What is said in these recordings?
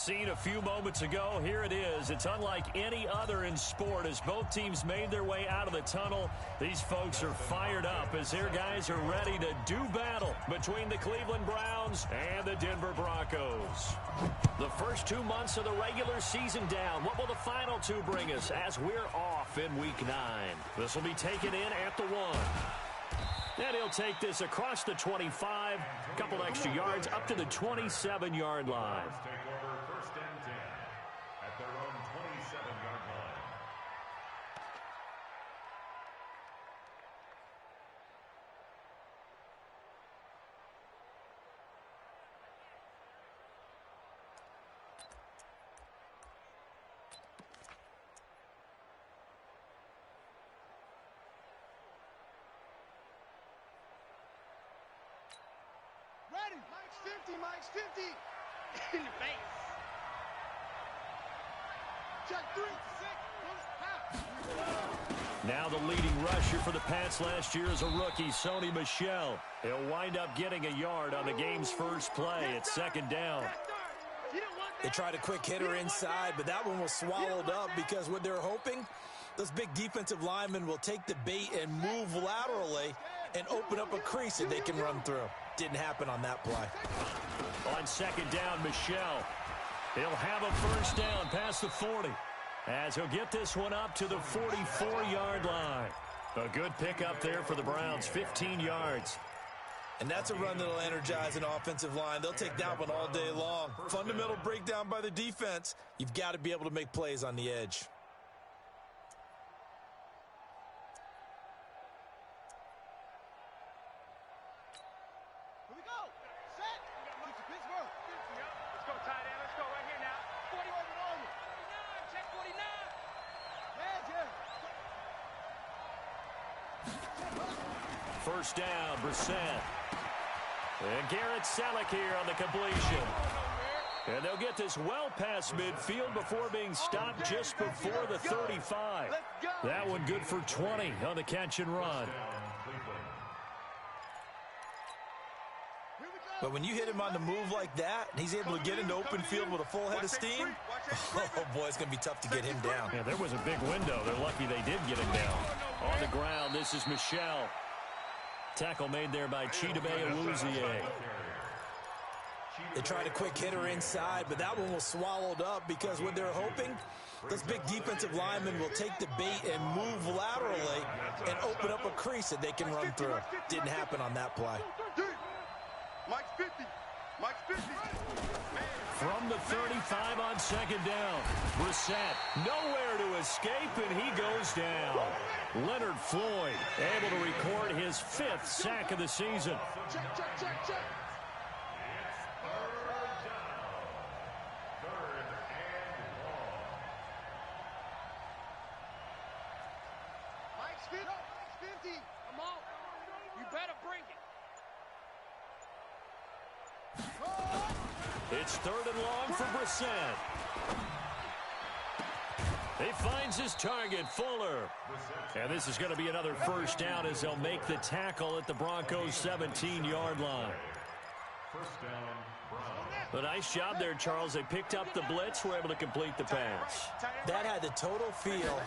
scene a few moments ago. Here it is. It's unlike any other in sport as both teams made their way out of the tunnel. These folks are fired up as their guys are ready to do battle between the Cleveland Browns and the Denver Broncos. The first 2 months of the regular season down. What will the final two bring us as we're off in Week 9? This will be taken in at the 1. And he'll take this across the 25, a couple extra yards up to the 27-yard line. Take over first and 10 at their own 27-yard line. Mike's 50, Mike's 50. In the face. Check 3, 6, half. Now the leading rusher for the Pats last year is a rookie, Sony Michel. He'll wind up getting a yard on the game's first play. It's second down. They tried a quick hitter inside, but that one was swallowed up because what they're hoping, those big defensive linemen will take the bait and move laterally and open up a crease that they can run through. Didn't happen on that play. On second down, Michel. He'll have a first down past the 40 as he'll get this one up to the 44-yard line. A good pickup there for the Browns, 15 yards. And that's a run that'll energize an offensive line. They'll take that one all day long. Fundamental breakdown by the defense. You've got to be able to make plays on the edge. Here we go. Set. Ps4. Let's go, tight end. Let's go right here now. 40 over and over. 49. Check 49. Yeah. First down, Brissett. And Garrett Selleck here on the completion. And they'll get this well past midfield before being stopped just before the 35. That one good for 20 on the catch and run. But when you hit him on the move like that, and he's able to get into open field with a full head of steam, oh boy, it's going to be tough to get him down. Yeah, there was a big window. They're lucky they did get him down. On the ground, this is Michel. Tackle made there by Chidobe Awuzie. They tried a quick hitter inside, but that one was swallowed up because what they're hoping, those big defensive linemen will take the bait and move laterally and open up a crease that they can run through. Didn't happen on that play. Mike's 50. Mike's 50. From the 35 on second down. Brissett nowhere to escape, and he goes down. Leonard Floyd able to record his 5th sack of the season. Check. Mike's 50. Come on. You better bring it. It's third and long for Brissett. He finds his target, Fuller. And this is going to be another first down as they'll make the tackle at the Broncos' 17-yard line. First down, Browns. A nice job there, Charles. They picked up the blitz, were able to complete the pass. That had the total feel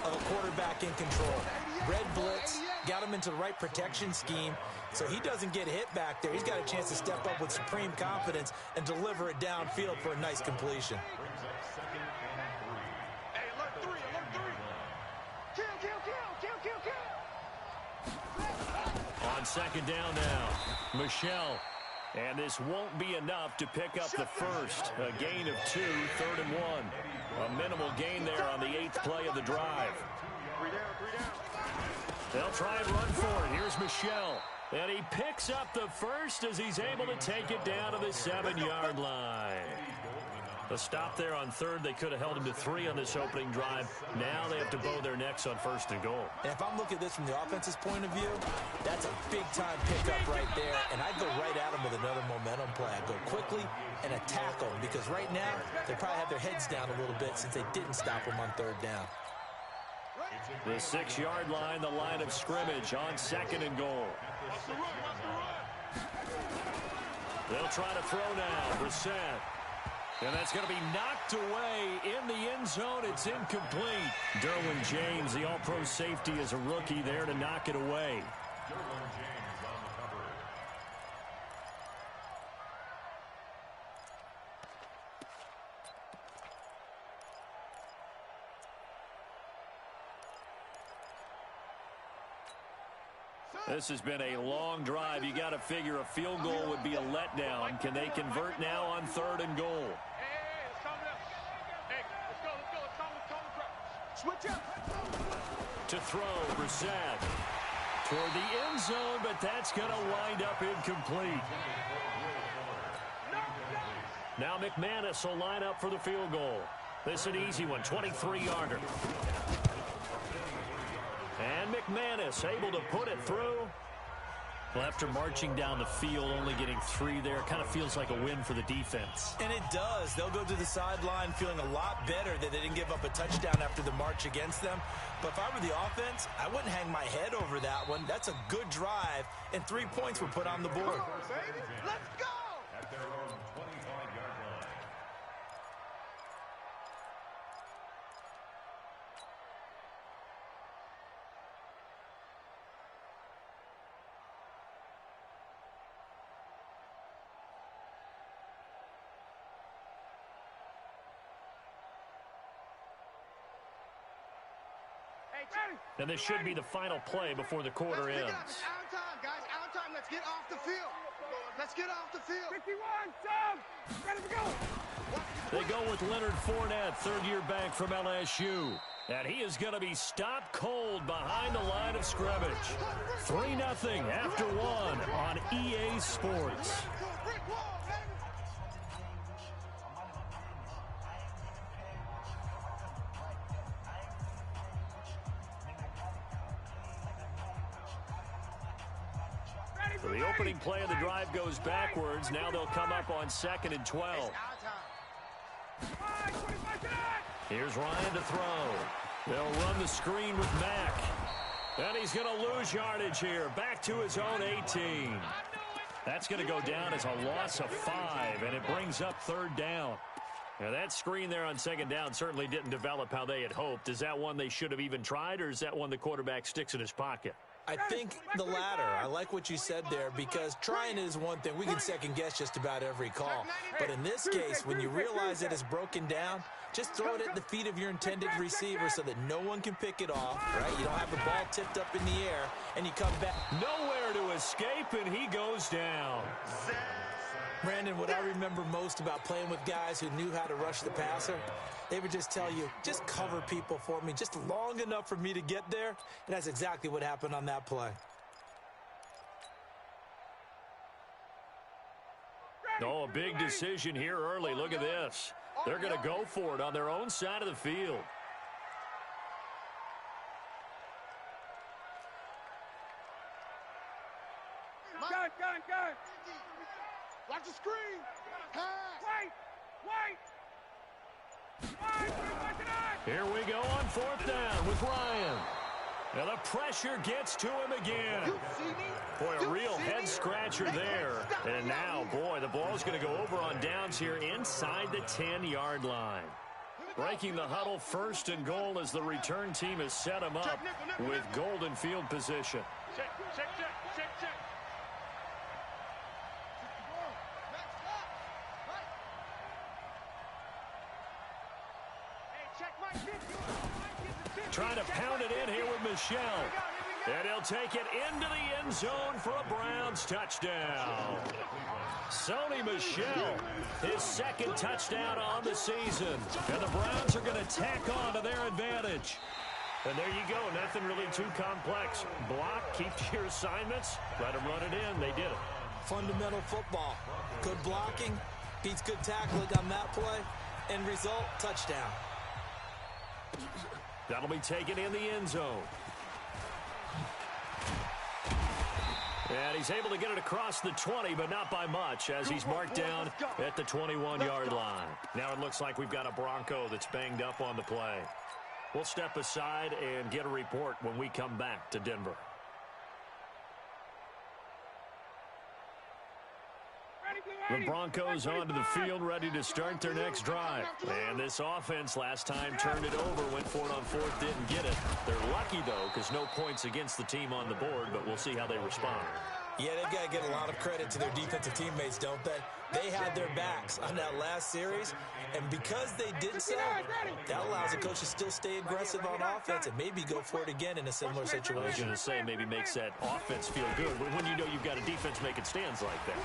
of a quarterback in control. Red blitz, got him into the right protection scheme, so he doesn't get hit back there. He's got a chance to step up with supreme confidence and deliver it downfield for a nice completion. Brings up second and 3. Hey, alert 3. Kill. On second down now, Michel. And this won't be enough to pick up the first. A gain of 2, third and 1. A minimal gain there on the 8th play of the drive. 3 down. They'll try and run for it. Here's Michel. And he picks up the first as he's able to take it down to the 7-yard line. A stop there on third. They could have held him to 3 on this opening drive. Now they have to bow their necks on first and goal. And if I'm looking at this from the offense's point of view, that's a big-time pickup right there. And I'd go right at him with another momentum play. I'd go quickly and attack them because right now they probably have their heads down a little bit since they didn't stop him on third down. The 6-yard line, the line of scrimmage on second and goal. They'll try to throw now. Brissett. And that's going to be knocked away in the end zone. It's incomplete. Derwin James, the all-pro safety, is a rookie there to knock it away. Derwin James on the cover. This has been a long drive. You got to figure a field goal would be a letdown. Can they convert now on 3rd and goal? Hey, it's coming up. Hey, let's go. It's switch up. To throw, Brissett. Toward the end zone, but that's going to wind up incomplete. Now McManus will line up for the field goal. This is an easy one, 23-yarder. And McManus able to put it through. Well, after marching down the field, only getting 3 there, kind of feels like a win for the defense. And it does. They'll go to the sideline feeling a lot better that they didn't give up a touchdown after the march against them. But if I were the offense, I wouldn't hang my head over that one. That's a good drive, and 3 points were put on the board. Let's go. At their own 25-yard line. And this should be the final play before the quarter ends. It's our time, guys. Our time. Let's get off the field. Let's get off the field. 51, Tom. Ready to go. They go with Leonard Fournette, third-year back from LSU. And he is going to be stopped cold behind the line of scrimmage. 3-0 after 1 on EA Sports. So the opening play of the drive goes backwards. Now they'll come up on 2nd and 12. Here's Ryan to throw. They'll run the screen with Mack. And he's going to lose yardage here. Back to his own 18. That's going to go down as a loss of 5, and it brings up 3rd down. Now that screen there on 2nd down certainly didn't develop how they had hoped. Is that one they should have even tried, or is that one the quarterback sticks in his pocket? I think the latter. I like what you said there, because trying is one thing. We can second guess just about every call. But in this case, when you realize it is broken down, just throw it at the feet of your intended receiver so that no one can pick it off, right? You don't have the ball tipped up in the air, and you come back. Nowhere to escape, and he goes down. Brandon, what I remember most about playing with guys who knew how to rush the passer, they would just tell you, just cover people for me just long enough for me to get there. And that's exactly what happened on that play. Oh, a big decision here early. Look at this. They're going to go for it on their own side of the field. Gun. Watch the screen. Pass. Wait. Here we go on 4th down with Ryan. Now the pressure gets to him again. Boy, a real head-scratcher there. And now, boy, the ball's going to go over on downs here inside the 10-yard line. Breaking the huddle, 1st and goal as the return team has set him up with golden field position. Check. Trying to pound it in here with Michel. And he'll take it into the end zone for a Browns touchdown. Sony Michel, his 2nd touchdown on the season. And the Browns are going to tack on to their advantage. And there you go. Nothing really too complex. Block, keep to your assignments, let them run it in. They did it. Fundamental football. Good blocking, beats good tackling on that play. End result, touchdown. That'll be taken in the end zone. And he's able to get it across the 20, but not by much, as he's marked down at the 21-yard line. Now it looks like we've got a Bronco that's banged up on the play. We'll step aside and get a report when we come back to Denver. Ready, The Broncos onto the field, ready to start their next drive. And this offense last time turned it over, went for it on fourth, didn't get it. They're lucky, though, because no points against the team on the board, but we'll see how they respond. Yeah, they've got to get a lot of credit to their defensive teammates, don't they? They had their backs on that last series, and because they did so, that allows the coach to still stay aggressive on offense and maybe go for it again in a similar situation. I was going to say maybe makes that offense feel good, but when you know you've got a defense making stands like that.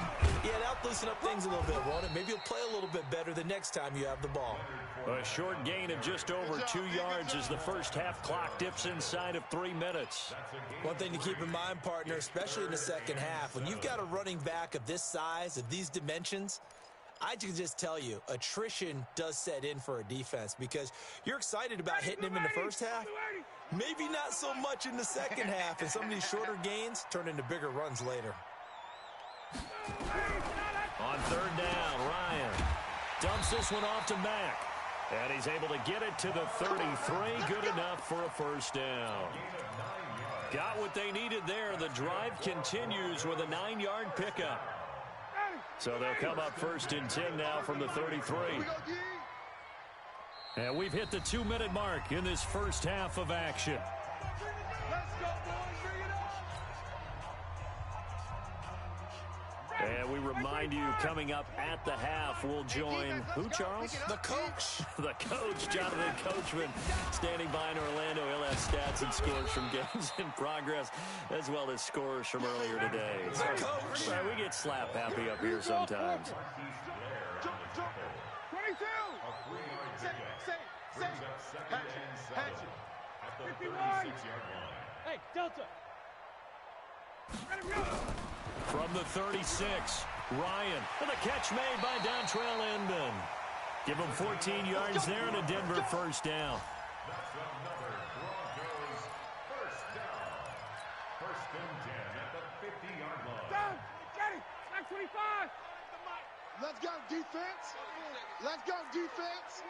Yeah, that'll loosen up things a little bit, won't it? Maybe you'll play a little bit better the next time you have the ball. A short gain of just over 2 yards as the first half clock dips inside of 3 minutes. One thing to keep in mind, partner, especially in the second half, when you've got a running back of this size, of these dimensions, I can just tell you, attrition does set in for a defense because you're excited about hitting him in the first half. Maybe not so much in the second half, and some of these shorter gains turn into bigger runs later. On third down, Ryan dumps this one off to Mack. And he's able to get it to the 33. Good enough for a first down. Got what they needed there. The drive continues with a 9-yard pickup. So they'll come up first and 10 now from the 33. And we've hit the 2-minute mark in this first half of action. And we remind you, coming up at the half, we'll join who, Charles? The coach. The coach, Jonathan Coachman, standing by in Orlando. He'll have stats and scores from games in progress, as well as scores from earlier today. The coach. Right, we get slap happy up here sometimes. 22. Hatchet. 51. Hey, Delta. From the 36, Ryan, and the catch made by Dontrell Inman. Give him 14 yards there and a Denver first down. That's another Broncos first down. First and 10 at the 50-yard line. Down. Get it. 25. Let's go, defense. Let's go, defense.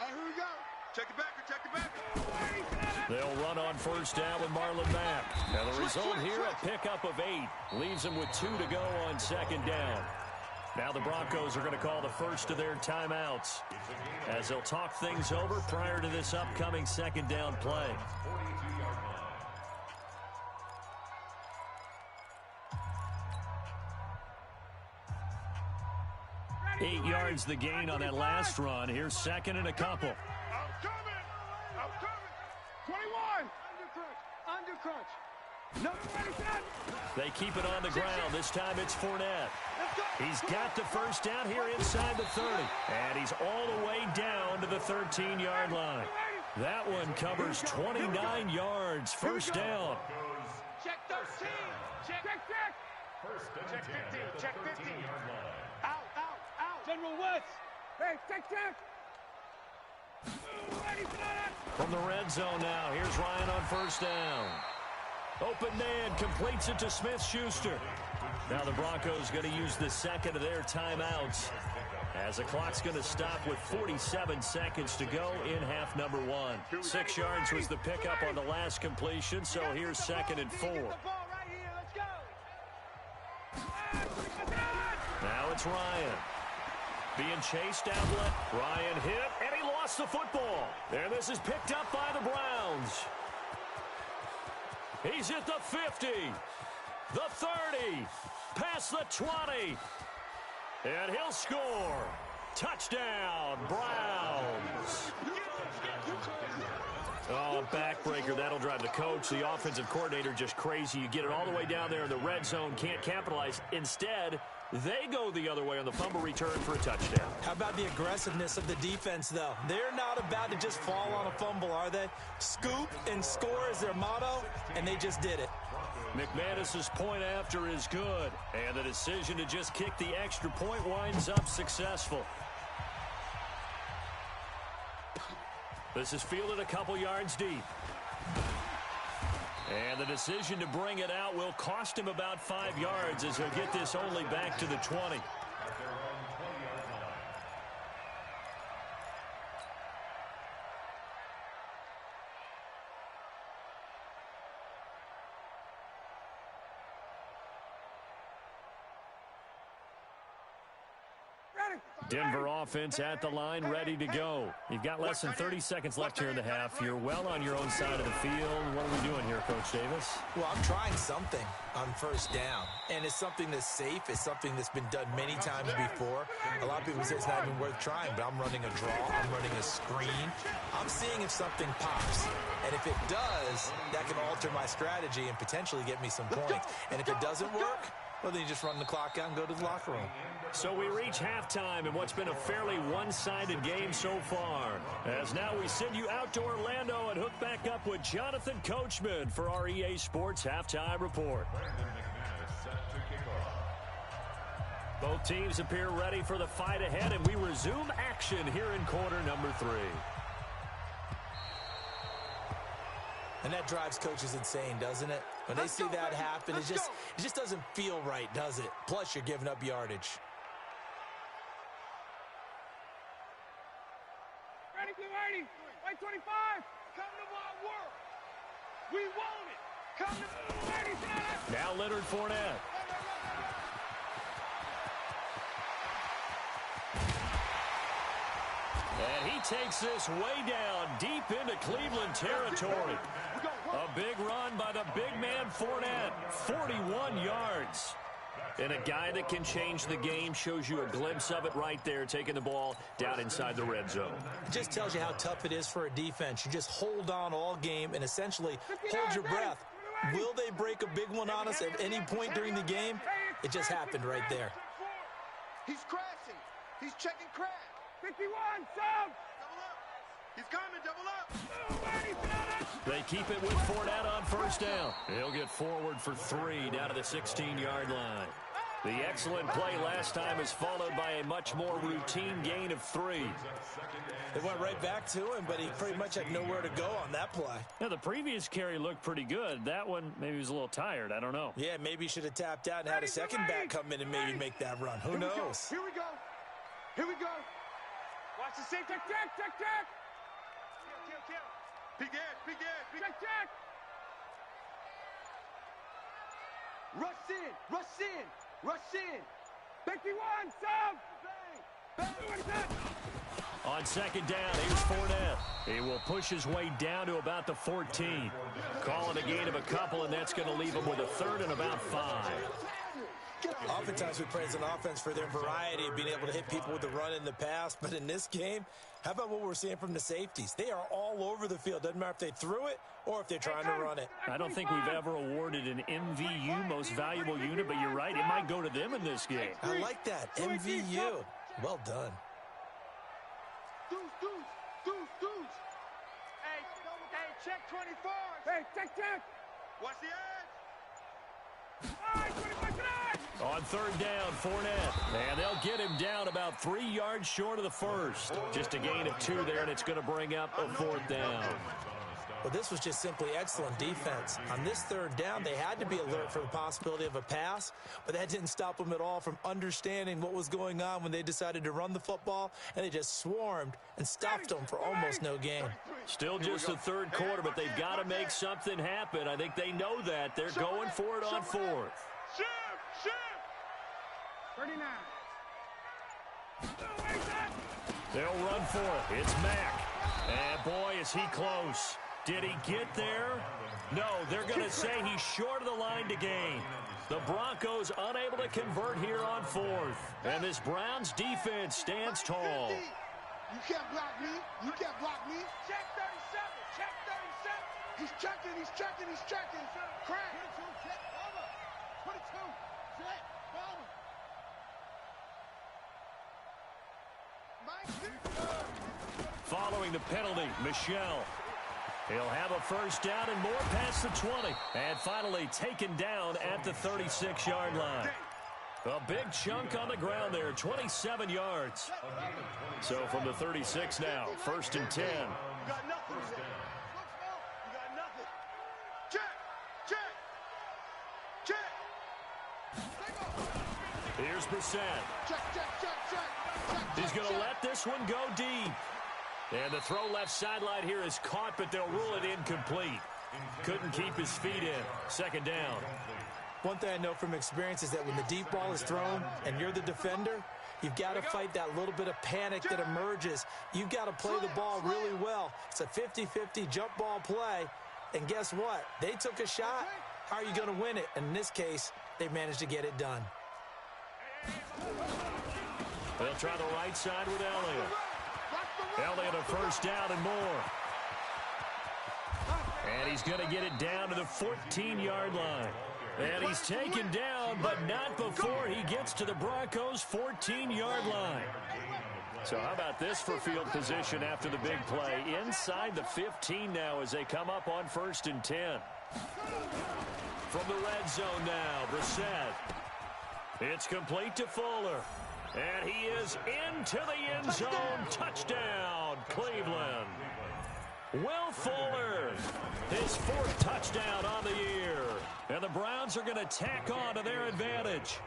And here we go. Check it back. Check it back. They'll run on first down with Marlon Mack. And the result here, a pickup of 8. Leaves them with 2 to go on second down. Now the Broncos are going to call the first of their timeouts as they'll talk things over prior to this upcoming second down play. 42-yard line. 8 yards the gain on that last run. Here's second and a couple. I'm coming. 21. Under crunch. No, They keep it on the ground. This time it's Fournette. He's got the first down here inside the 30. And he's all the way down to the 13-yard line. That one covers 29 yards. First down. Check 13. Check. First and 10 at the 13-yard line. Out. General Woods. Hey, check. From the red zone now, here's Ryan on first down. Open man completes it to Smith-Schuster. Now the Broncos going to use the second of their timeouts as the clock's going to stop with 47 seconds to go in half number 1. 6 yards was the pickup on the last completion, so here's second and 4. Now it's Ryan. Being chased outlet. Ryan hit, and he lost the football. And this is picked up by the Browns. He's at the 50, the 30, past the 20, and he'll score. Touchdown, Browns. Oh, backbreaker. That'll drive the coach, the offensive coordinator, just crazy. You get it all the way down there in the red zone, can't capitalize. Instead, they go the other way on the fumble return for a touchdown. How about the aggressiveness of the defense, though? They're not about to just fall on a fumble, are they? Scoop and score is their motto, and they just did it. McManus's point after is good, and the decision to just kick the extra point winds up successful. This is fielded a couple yards deep. And the decision to bring it out will cost him about 5 yards as he'll get this only back to the 20. Denver offense at the line, ready to go. You've got less than 30 seconds left here in the half. You're well on your own side of the field. What are we doing here, Coach Davis? Well, I'm trying something on first down, and it's something that's safe. It's something that's been done many times before. A lot of people say it's not even worth trying, but I'm running a draw. I'm running a screen. I'm seeing if something pops, and if it does, that can alter my strategy and potentially get me some points. And if it doesn't work, well, then you just run the clock out and go to the locker room. So we reach halftime in what's been a fairly one-sided game so far. As now we send you out to Orlando and hook back up with Jonathan Coachman for our EA Sports Halftime Report. Both teams appear ready for the fight ahead, and we resume action here in quarter number 3. And that drives coaches insane, doesn't it? When they see that happen, it just doesn't feel right, does it? Plus, you're giving up yardage. Ready, blue 80. White 25. Come to my work. We want it. Come to blue 80. Now Leonard Fournette. And he takes this way down, deep into Cleveland territory. A big run by the big man Fournette, 41 yards. And a guy that can change the game, shows you a glimpse of it right there, taking the ball down inside the red zone. It just tells you how tough it is for a defense. You just hold on all game and essentially hold your breath. Will they break a big one on us at any point during the game? It just happened right there. He's crashing. He's checking crash. 51, sub. Double up. He's coming, double up. They keep it with Fournette on first down. He'll get forward for 3 down to the 16-yard line. The excellent play last time is followed by a much more routine gain of 3. They went right back to him, but he pretty much had nowhere to go on that play. Now, the previous carry looked pretty good. That one, maybe he was a little tired. I don't know. Yeah, maybe he should have tapped out and had a second back come in and maybe make that run. Who knows? Here we go. Here we go. Watch the safety. Check. Kill. Peek in. Check. Rush in. 51, sub. Bang. On second down, here's Fournette. He will push his way down to about the 14. Call it a gain of a couple, and that's going to leave him with a third and about 5. Oftentimes we praise an offense for their variety of being able to hit people with the run and the pass, but in this game, how about what we're seeing from the safeties? They are all over the field. Doesn't matter if they threw it or if they're trying to run it. I don't think we've ever awarded an MVU, most valuable unit, but you're right, it might go to them in this game. I like that, MVU. Well done. Deuce. Hey, check 24. Hey, check. Watch the edge. All right, 25 tonight. On third down, Fournette. And they'll get him down about 3 yards short of the first. Just a gain of 2 there, and it's going to bring up a 4th down. Well, this was just simply excellent defense. On this third down, they had to be alert for the possibility of a pass, but that didn't stop them at all from understanding what was going on when they decided to run the football, and they just swarmed and stuffed them for almost no gain. Still just the third quarter, but they've got to make something happen. I think they know that. They're going for it on 4th. Shift. 39. They'll run for it. It's Mack. And boy, is he close. Did he get there? No, they're going to say he's short of the line to gain. The Broncos unable to convert here on 4th. And this Browns defense stands tall. You can't block me. Check 37. He's checking. Crack. 22. Check. Following the penalty, Michel. He'll have a first down and more past the 20. And finally taken down at the 36-yard line. A big chunk on the ground there, 27 yards. So from the 36 now, 1st and 10. You got nothing. Check. Here's Brissett. Check. He's going to let this one go deep. And the throw left sideline here is caught, but they'll rule it incomplete. Couldn't keep his feet in. 2nd down. One thing I know from experience is that when the deep ball is thrown and you're the defender, You've got to fight that little bit of panic that emerges. You've got to play the ball really well. It's a 50-50 jump ball play. And guess what? They took a shot. How are you going to win it? And in this case, they managed to get it done. They'll try the right side with Elliott. Elliott a first down and more. And he's going to get it down to the 14-yard line. And he's taken down, but not before he gets to the Broncos' 14-yard line. So how about this for field position after the big play? Inside the 15 now as they come up on 1st and 10. From the red zone now, Brissett. It's complete to Fuller. And he is into the end zone. Touchdown, Cleveland. Will Fuller, his 4th touchdown on the year. And the Browns are going to tack on to their advantage.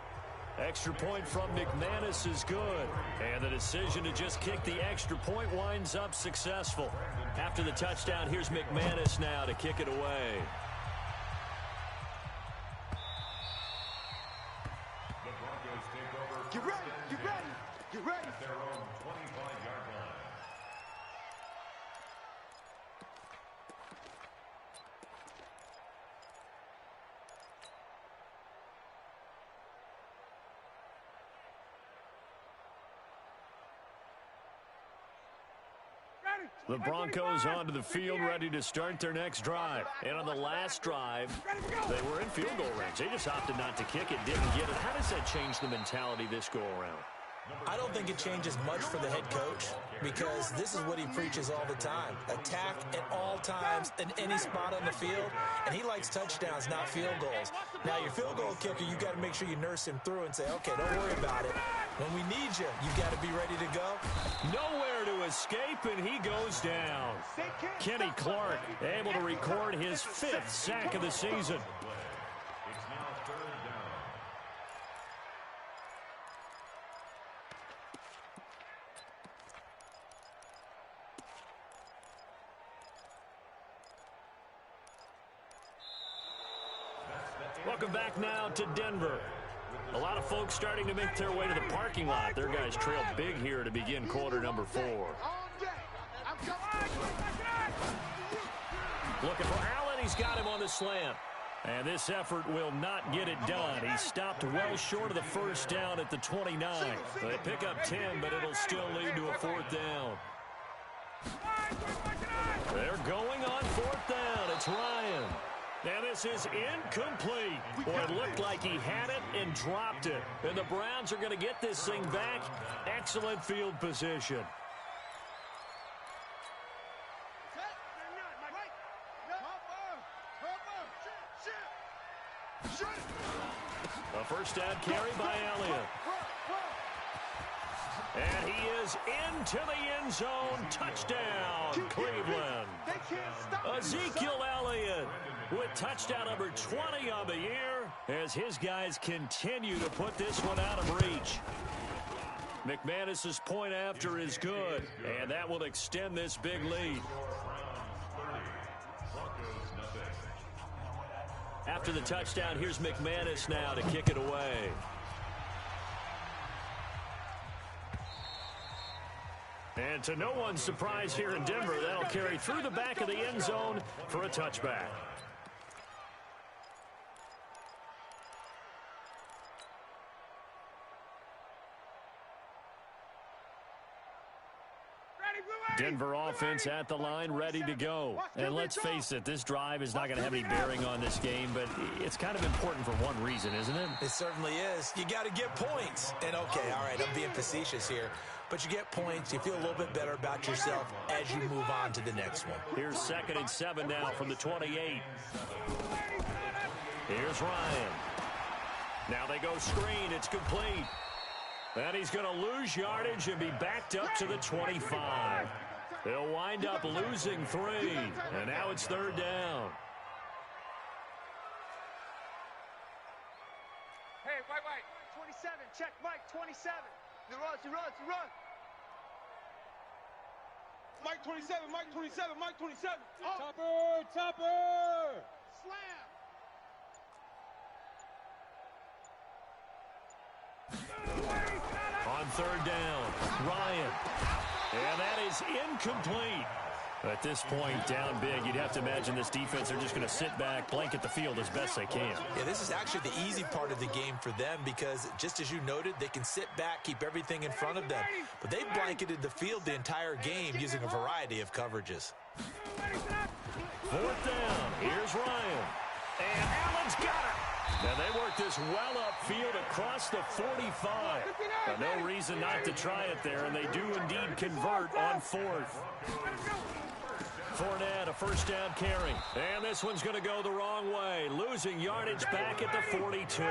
Extra point from McManus is good. And the decision to just kick the extra point winds up successful. After the touchdown, here's McManus now to kick it away. The Broncos take over. Get ready, get ready, get ready. At their own 25-yard line. The Broncos onto the field, ready to start their next drive. And on the last drive, they were in field goal range. They just opted not to kick it, didn't get it. How does that change the mentality this go-around? I don't think it changes much for the head coach because this is what he preaches all the time. Attack at all times in any spot on the field, and he likes touchdowns, not field goals. Now, your field goal kicker, you got to make sure you nurse him through and say, okay, don't worry about it. When we need you, you've got to be ready to go. Nowhere to escape, and he goes down. Kenny Clark able to record his 5th sack of the season. It's now 3rd down. Welcome back now to Denver. A lot of folks starting to make their way to the parking lot. Their guys trailed big here to begin quarter number 4. Looking for Allen. He's got him on the slant. And this effort will not get it done. He stopped well short of the first down at the 29. They pick up 10, but it'll still lead to a 4th down. They're going on 4th down. It's Ryan. Now this is incomplete. Boy, it looked like he had it and dropped it. And the Browns are going to get this thing back. Excellent field position. A first down carry by Elliott. And he is into the end zone. Touchdown, Cleveland. Ezekiel Elliott with touchdown number 20 on the year as his guys continue to put this one out of reach. McManus's point after is good, and that will extend this big lead. After the touchdown, here's McManus now to kick it away. And to no one's surprise here in Denver, that'll carry through the back of the end zone for a touchback. Denver offense at the line, ready to go. And let's face it, this drive is not going to have any bearing on this game, but it's kind of important for one reason, isn't it? It certainly is. You got to get points. And okay, all right, I'm being facetious here. But you get points, you feel a little bit better about yourself as you move on to the next one. Here's 2nd and 7 now from the 28. Here's Ryan. Now they go screen. It's complete. And he's going to lose yardage and be backed up to the 25. They'll wind up losing 3. And now it's 3rd down. Hey, White, 27, check, Mike, 27. He runs. Mike 27, Mike 27, Mike 27. Oh. Topper! Slam! On third down. Ryan. And that is incomplete. At this point, down big, you'd have to imagine this defense, they're just going to sit back, blanket the field as best they can. Yeah, this is actually the easy part of the game for them because, just as you noted, they can sit back, keep everything in front of them. But they've blanketed the field the entire game using a variety of coverages. Fourth down. Here's Ryan. And Allen's got it. And they work this well upfield across the 45. No reason not to try it there, and they do indeed convert on fourth. Fournette, a first down carry. And this one's going to go the wrong way. Losing yardage back at the 42.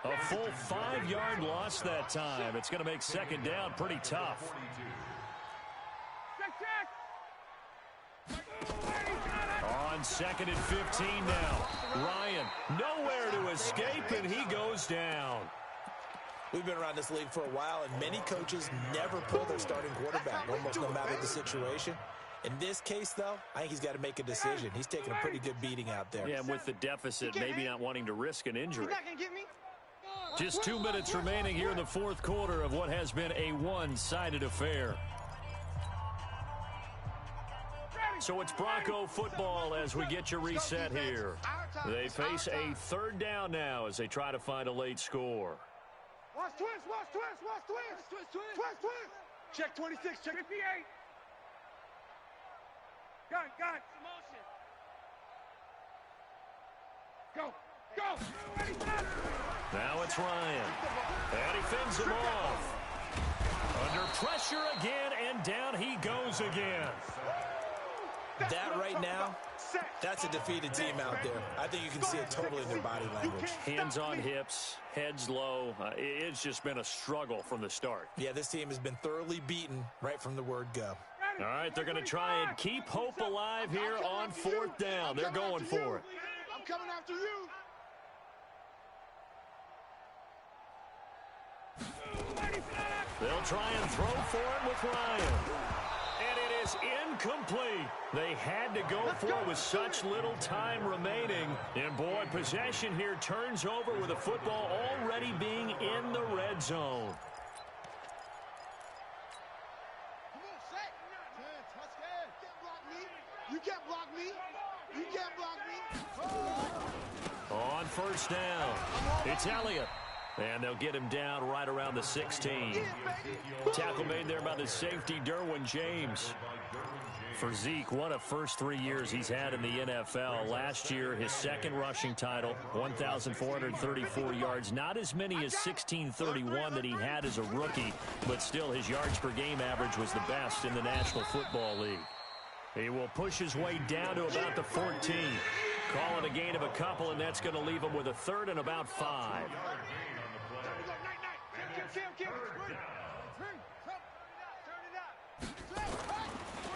A full 5-yard loss that time. It's going to make second down pretty tough. On second and 15 now. Ryan, nowhere to escape, and he goes down. We've been around this league for a while, and many coaches never pull their starting quarterback, almost no matter the situation. In this case, though, I think he's got to make a decision. He's taking a pretty good beating out there. Yeah, and with the deficit, maybe not wanting to risk an injury. Just 2 minutes remaining here in the fourth quarter of what has been a one-sided affair. So it's Bronco football as we get you reset here. They face a third down now as they try to find a late score. Watch twist, watch twist, watch twist. Twist, twist. Check 26, check 58. Gun. Motion. Go. Now it's Ryan. And he fends him off. Under pressure again, and down he goes again. That right now, that's a defeated team out there. I think you can see it totally in their body language. Hands on hips, heads low. It's just been a struggle from the start. Yeah, this team has been thoroughly beaten right from the word go. All right, they're going to try and keep hope alive here on fourth down. They're going for it. I'm coming after you. They'll try and throw for it with Ryan. And it is incomplete. They had to go for it with such little time remaining. And boy, possession here turns over with the football already being in the red zone. You can't block me. You can't block me. On first down, it's Elliott. And they'll get him down right around the 16. Tackle made there by the safety, Derwin James. For Zeke, what a first 3 years he's had in the NFL. Last year, his second rushing title, 1,434 yards. Not as many as 1,631 that he had as a rookie, but still his yards per game average was the best in the National Football League. He will push his way down to about the 14. Call it a gain of a couple, and that's going to leave him with a third and about 5.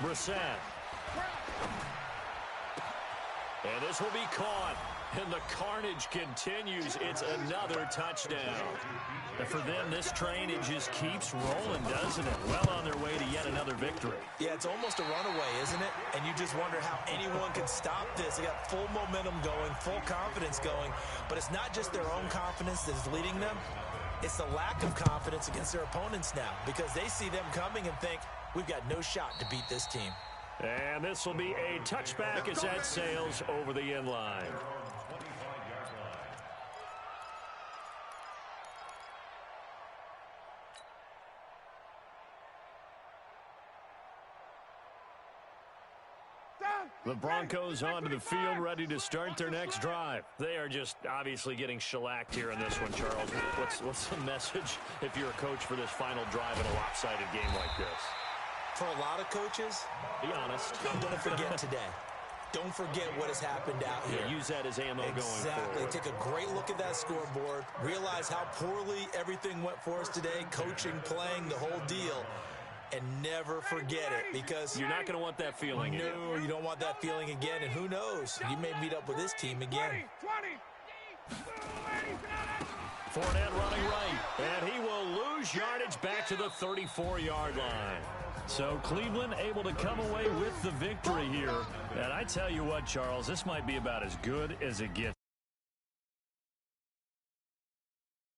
Brissett. And this will be caught. And the carnage continues. It's another touchdown. And for them, this train, it just keeps rolling, doesn't it? Well on their way to yet another victory. Yeah, it's almost a runaway, isn't it? And you just wonder how anyone can stop this. They got full momentum going, full confidence going. But it's not just their own confidence that's leading them. It's the lack of confidence against their opponents now because they see them coming and think, we've got no shot to beat this team. And this will be a touchback as that sails over the end line. The Broncos onto the field, ready to start their next drive. They are just obviously getting shellacked here in this one, Charles. What's the message if you're a coach for this final drive in a lopsided game like this? For a lot of coaches, be honest. Don't forget today. Don't forget what has happened out here. Yeah, use that as ammo going Exactly. forward. Take a great look at that scoreboard. Realize how poorly everything went for us today. Coaching, playing, the whole deal. And never forget it because you're not going to want that feeling again. No, you don't want that feeling again. And who knows? You may meet up with this team again. 20. Fournette running right. And he will lose yardage back to the 34-yard line. So Cleveland able to come away with the victory here. And I tell you what, Charles, this might be about as good as it gets.